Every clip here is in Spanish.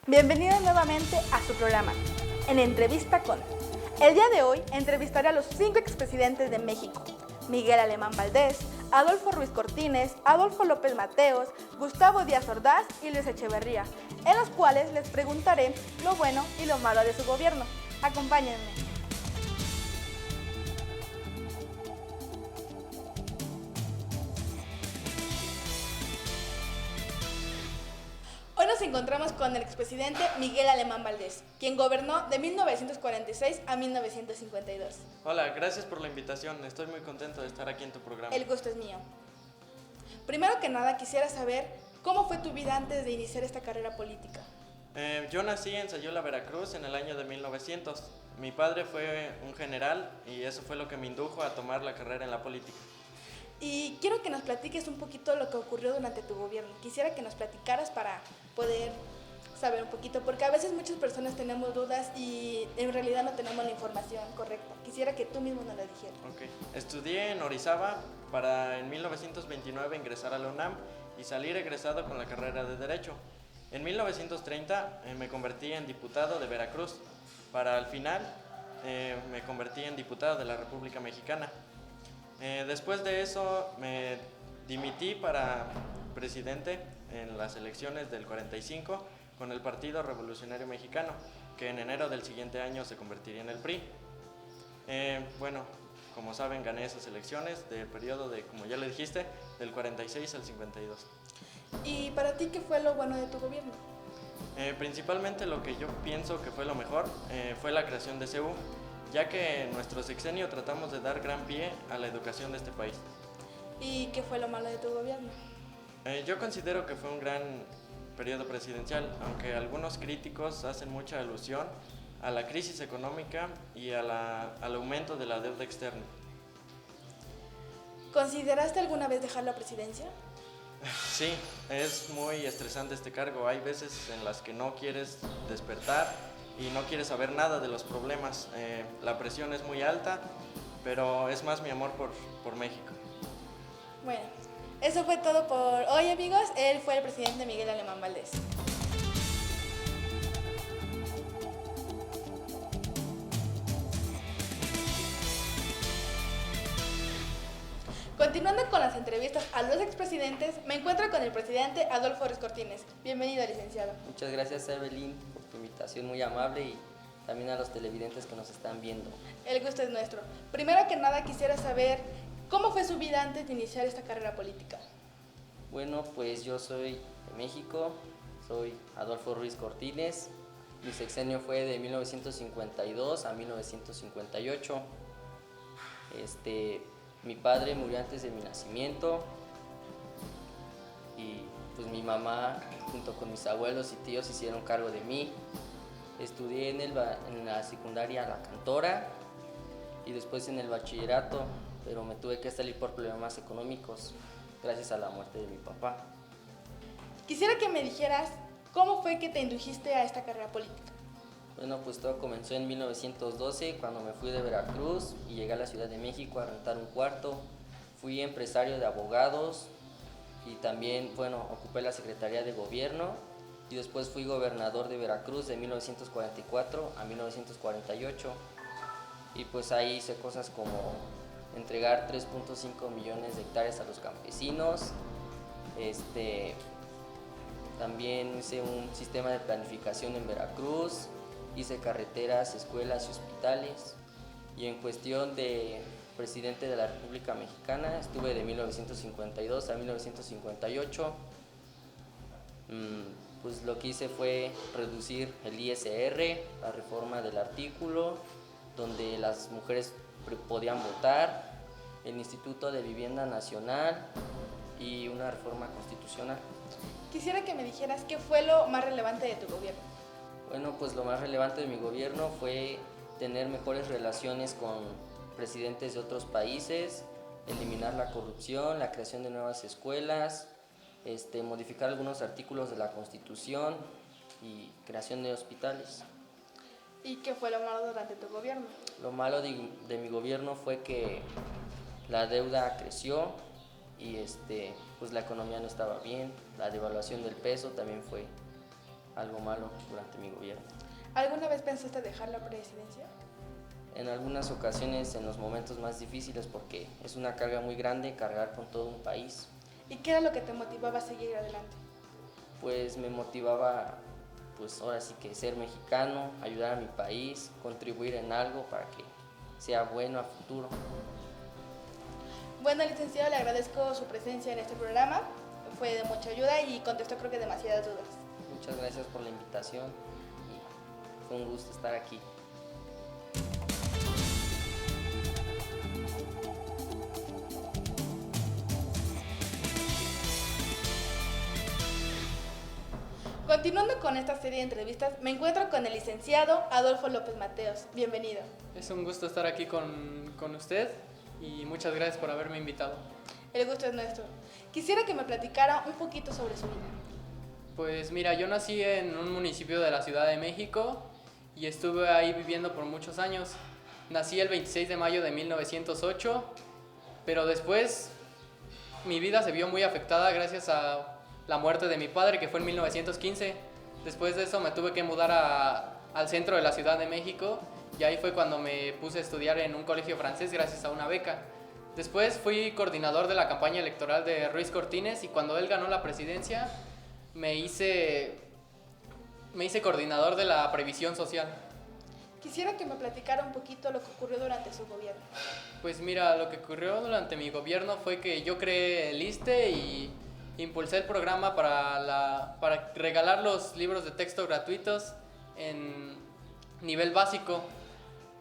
Bienvenidos nuevamente a su programa, En Entrevista con. El día de hoy entrevistaré a los 5 expresidentes de México: Miguel Alemán Valdés, Adolfo Ruiz Cortines, Adolfo López Mateos, Gustavo Díaz Ordaz y Luis Echeverría, en los cuales les preguntaré lo bueno y lo malo de su gobierno. Acompáñenme. Hoy nos encontramos con el expresidente Miguel Alemán Valdés, quien gobernó de 1946 a 1952. Hola, gracias por la invitación. Estoy muy contento de estar aquí en tu programa. El gusto es mío. Primero que nada, quisiera saber cómo fue tu vida antes de iniciar esta carrera política. Yo nací en Sayula, Veracruz, en el año de 1900. Mi padre fue un general y eso fue lo que me indujo a tomar la carrera en la política. Y quiero que nos platiques un poquito lo que ocurrió durante tu gobierno. Quisiera que nos platicaras para poder saber un poquito, porque a veces muchas personas tenemos dudas y en realidad no tenemos la información correcta. Quisiera que tú mismo nos la dijeras. Okay. Estudié en Orizaba para en 1929 ingresar a la UNAM y salir egresado con la carrera de Derecho. En 1930 me convertí en diputado de Veracruz. Para al final me convertí en diputado de la República Mexicana. Después de eso me dimití para presidente en las elecciones del 45 con el Partido Revolucionario Mexicano, que en enero del siguiente año se convertiría en el PRI. Como saben, gané esas elecciones del periodo de, como ya le dijiste, del 46 al 52. ¿Y para ti qué fue lo bueno de tu gobierno? Principalmente lo que yo pienso que fue lo mejor fue la creación de CEU, ya que en nuestro sexenio tratamos de dar gran pie a la educación de este país. ¿Y qué fue lo malo de tu gobierno? Yo considero que fue un gran periodo presidencial, aunque algunos críticos hacen mucha alusión a la crisis económica y al aumento de la deuda externa. ¿Consideraste alguna vez dejar la presidencia? Sí, es muy estresante este cargo. Hay veces en las que no quieres despertar y no quieres saber nada de los problemas. La presión es muy alta, pero es más mi amor por México. Bueno, eso fue todo por hoy, amigos. Él fue el presidente Miguel Alemán Valdés. Continuando con las entrevistas a los expresidentes, me encuentro con el presidente Adolfo Ruiz Cortines. Bienvenido, licenciado. Muchas gracias, Evelyn, por tu invitación muy amable y también a los televidentes que nos están viendo. El gusto es nuestro. Primero que nada, quisiera saber cómo fue su vida antes de iniciar esta carrera política. Bueno, pues yo soy de México, soy Adolfo Ruiz Cortines. Mi sexenio fue de 1952 a 1958. Mi padre murió antes de mi nacimiento y pues mi mamá junto con mis abuelos y tíos se hicieron cargo de mí. Estudié en la secundaria La Cantora y después en el bachillerato, pero me tuve que salir por problemas económicos gracias a la muerte de mi papá. Quisiera que me dijeras cómo fue que te indujiste a esta carrera política. Bueno, pues todo comenzó en 1912 cuando me fui de Veracruz y llegué a la Ciudad de México a rentar un cuarto. Fui empresario de abogados y también, ocupé la Secretaría de Gobierno y después fui gobernador de Veracruz de 1944 a 1948 y pues ahí hice cosas como entregar 3.5 millones de hectáreas a los campesinos. También hice un sistema de planificación en Veracruz, hice carreteras, escuelas y hospitales. Y en cuestión de presidente de la República Mexicana, estuve de 1952 a 1958. Pues lo que hice fue reducir el ISR, la reforma del artículo, donde las mujeres podían votar, el Instituto de Vivienda Nacional y una reforma constitucional. Quisiera que me dijeras qué fue lo más relevante de tu gobierno. Bueno, pues lo más relevante de mi gobierno fue tener mejores relaciones con presidentes de otros países, eliminar la corrupción, la creación de nuevas escuelas, modificar algunos artículos de la Constitución y creación de hospitales. ¿Y qué fue lo malo durante tu gobierno? Lo malo de mi gobierno fue que la deuda creció y pues la economía no estaba bien, la devaluación del peso también fue algo malo durante mi gobierno. ¿Alguna vez pensaste dejar la presidencia? En algunas ocasiones, en los momentos más difíciles, porque es una carga muy grande cargar con todo un país, ¿Y qué era lo que te motivaba a seguir adelante? pues me motivaba, pues ahora sí que ser mexicano, ayudar a mi país, contribuir en algo para que sea bueno a futuro. Bueno, licenciado, le agradezco su presencia en este programa. Fue de mucha ayuda y contestó creo que demasiadas dudas. Muchas gracias por la invitación y fue un gusto estar aquí. Continuando con esta serie de entrevistas, me encuentro con el licenciado Adolfo López Mateos. Bienvenido. Es un gusto estar aquí con usted y muchas gracias por haberme invitado. El gusto es nuestro. Quisiera que me platicara un poquito sobre su vida. Pues mira, yo nací en un municipio de la Ciudad de México y estuve ahí viviendo por muchos años. Nací el 26 de mayo de 1908, pero después mi vida se vio muy afectada gracias a la muerte de mi padre, que fue en 1915. Después de eso me tuve que mudar al centro de la Ciudad de México y ahí fue cuando me puse a estudiar en un colegio francés gracias a una beca. Después fui coordinador de la campaña electoral de Ruiz Cortines y cuando él ganó la presidencia me hice coordinador de la previsión social. Quisiera que me platicara un poquito lo que ocurrió durante su gobierno. Pues mira, lo que ocurrió durante mi gobierno fue que yo creé el ISSSTE y impulsé el programa para regalar los libros de texto gratuitos en nivel básico.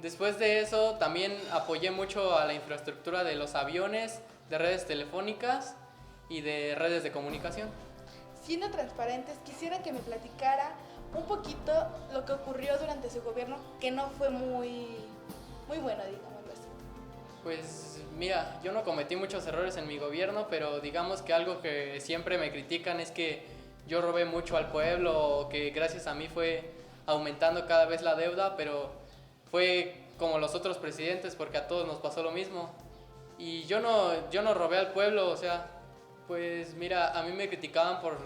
Después de eso también apoyé mucho a la infraestructura de los aviones, de redes telefónicas y de redes de comunicación. Siendo transparentes, quisiera que me platicara un poquito lo que ocurrió durante su gobierno, que no fue muy bueno, digámoslo así. Pues mira, yo no cometí muchos errores en mi gobierno, pero digamos que algo que siempre me critican es que yo robé mucho al pueblo, o que gracias a mí fue aumentando cada vez la deuda, pero fue como los otros presidentes porque a todos nos pasó lo mismo. Y yo no robé al pueblo, o sea, pues mira, a mí me criticaban por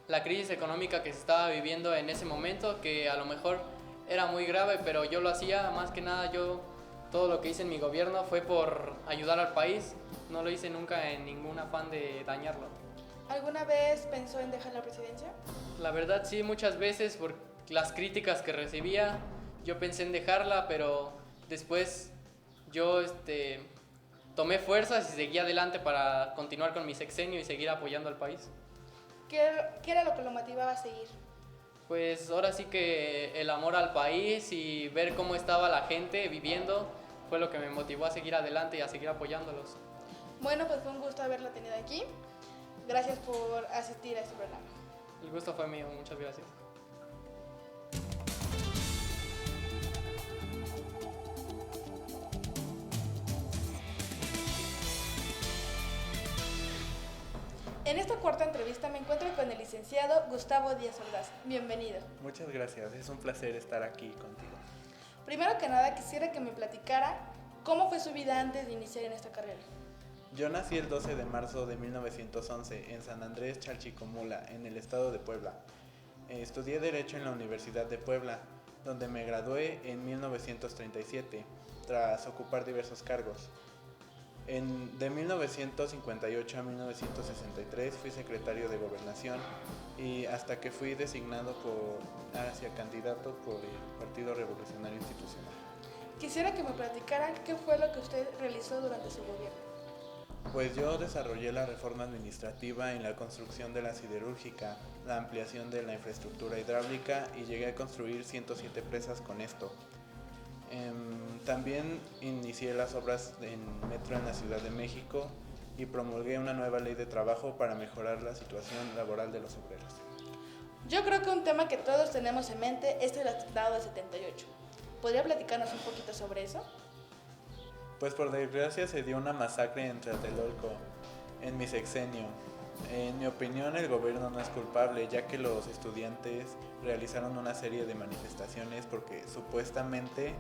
la crisis económica que se estaba viviendo en ese momento, que a lo mejor era muy grave, pero yo lo hacía, más que nada todo lo que hice en mi gobierno fue por ayudar al país, no lo hice nunca en ningún afán de dañarlo. ¿Alguna vez pensó en dejar la presidencia? La verdad sí, muchas veces por las críticas que recibía, yo pensé en dejarla, pero después yo tomé fuerzas y seguí adelante para continuar con mi sexenio y seguir apoyando al país. ¿Qué era lo que lo motivaba a seguir? Pues ahora sí que el amor al país y ver cómo estaba la gente viviendo fue lo que me motivó a seguir adelante y a seguir apoyándolos. Bueno, pues fue un gusto haberla tenido aquí. Gracias por asistir a este programa. El gusto fue mío, muchas gracias. En esta cuarta entrevista me encuentro con el licenciado Gustavo Díaz Ordaz. Bienvenido. Muchas gracias, es un placer estar aquí contigo. Primero que nada, quisiera que me platicara cómo fue su vida antes de iniciar en esta carrera. Yo nací el 12 de marzo de 1911 en San Andrés Chalchicomula, en el estado de Puebla. Estudié Derecho en la Universidad de Puebla, donde me gradué en 1937, tras ocupar diversos cargos. De 1958 a 1963 fui secretario de Gobernación y hasta que fui designado hacia candidato por el Partido Revolucionario Institucional. Quisiera que me platicaran qué fue lo que usted realizó durante su gobierno. Pues yo desarrollé la reforma administrativa en la construcción de la siderúrgica, la ampliación de la infraestructura hidráulica y llegué a construir 107 presas con esto. También inicié las obras en metro en la Ciudad de México y promulgué una nueva ley de trabajo para mejorar la situación laboral de los obreros. Yo creo que un tema que todos tenemos en mente es el atentado de 78. ¿Podría platicarnos un poquito sobre eso? Pues por desgracia se dio una masacre en Tlatelolco en mi sexenio. En mi opinión, el gobierno no es culpable, ya que los estudiantes realizaron una serie de manifestaciones porque supuestamente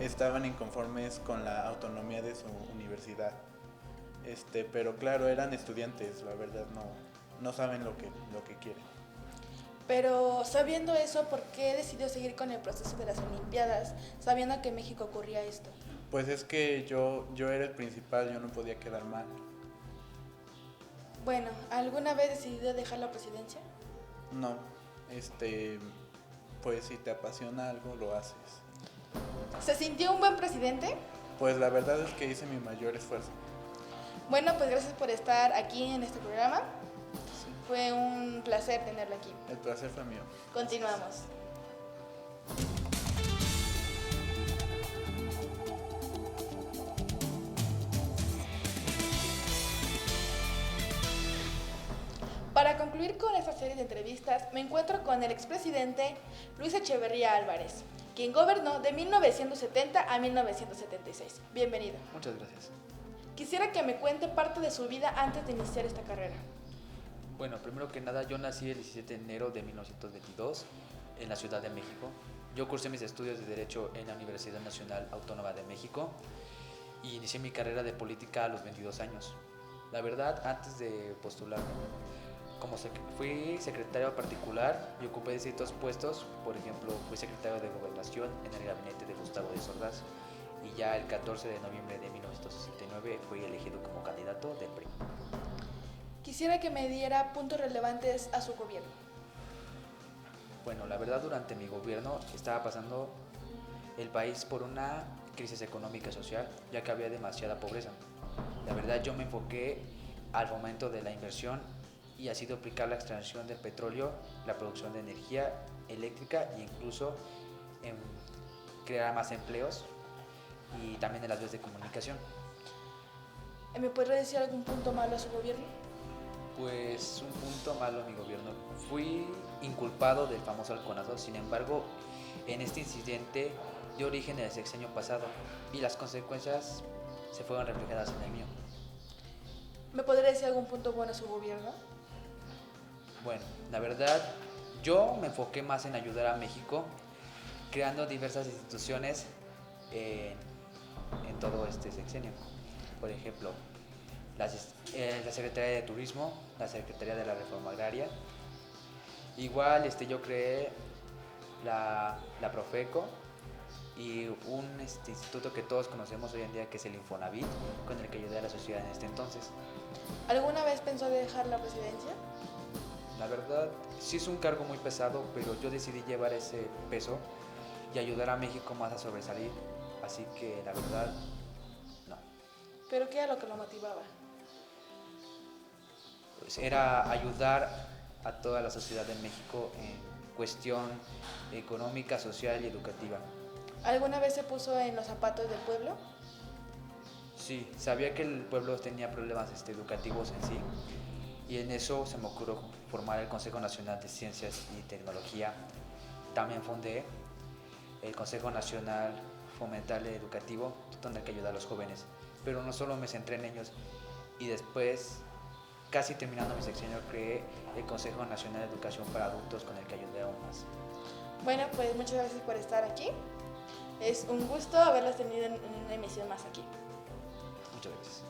estaban inconformes con la autonomía de su universidad. Pero claro, eran estudiantes, la verdad no saben lo que quieren. Pero sabiendo eso, ¿por qué decidió seguir con el proceso de las Olimpiadas, sabiendo que en México ocurría esto? Pues es que yo era el principal, yo no podía quedar mal. Bueno, ¿alguna vez decidió dejar la presidencia? No, pues si te apasiona algo, lo haces. ¿Se sintió un buen presidente? Pues la verdad es que hice mi mayor esfuerzo. Bueno, pues gracias por estar aquí en este programa. Sí, Fue un placer tenerlo aquí. el placer fue mío. Continuamos. Para concluir con esta serie de entrevistas, me encuentro con el expresidente Luis Echeverría Álvarez, quien gobernó de 1970 a 1976. Bienvenido. Muchas gracias. Quisiera que me cuente parte de su vida antes de iniciar esta carrera. Bueno, primero que nada, yo nací el 17 de enero de 1922 en la Ciudad de México. Yo cursé mis estudios de Derecho en la Universidad Nacional Autónoma de México y inicié mi carrera de política a los 22 años. La verdad, antes de postularme, fui secretario particular y ocupé distintos puestos. Por ejemplo, fui secretario de Gobernación en el gabinete de Gustavo Díaz Ordaz y ya el 14 de noviembre de 1969 fui elegido como candidato del PRI. Quisiera que me diera puntos relevantes a su gobierno. Bueno, la verdad, durante mi gobierno estaba pasando el país por una crisis económica y social, ya que había demasiada pobreza. La verdad, yo me enfoqué al fomento de la inversión y así duplicar la extracción del petróleo, la producción de energía eléctrica e incluso en crear más empleos y también en las vías de comunicación. ¿Me podría decir algún punto malo a su gobierno? Pues un punto malo en mi gobierno. Fui inculpado del famoso halconazo, sin embargo, en este incidente dio origen al sexenio pasado y las consecuencias se fueron reflejadas en el mío. ¿Me podría decir algún punto bueno a su gobierno? Bueno, la verdad, yo me enfoqué más en ayudar a México, creando diversas instituciones en todo este sexenio. Por ejemplo, la Secretaría de Turismo, la Secretaría de la Reforma Agraria. Igual yo creé la Profeco y un instituto que todos conocemos hoy en día, que es el Infonavit, con el que ayudé a la sociedad en este entonces. ¿Alguna vez pensó dejar la presidencia? La verdad, sí es un cargo muy pesado, pero yo decidí llevar ese peso y ayudar a México más a sobresalir. Así que la verdad, no. ¿Pero qué era lo que lo motivaba? Pues era ayudar a toda la sociedad de México en cuestión económica, social y educativa. ¿Alguna vez se puso en los zapatos del pueblo? Sí, sabía que el pueblo tenía problemas educativos en sí y en eso se me ocurrió formar el Consejo Nacional de Ciencias y Tecnología. También fundé el Consejo Nacional Fomental Educativo, donde hay que ayudar a los jóvenes. Pero no solo me centré en ellos y después, casi terminando mi sexenio, creé el Consejo Nacional de Educación para Adultos, con el que ayudé aún más. Bueno, pues muchas gracias por estar aquí. Es un gusto haberlos tenido en una emisión más aquí. Muchas gracias.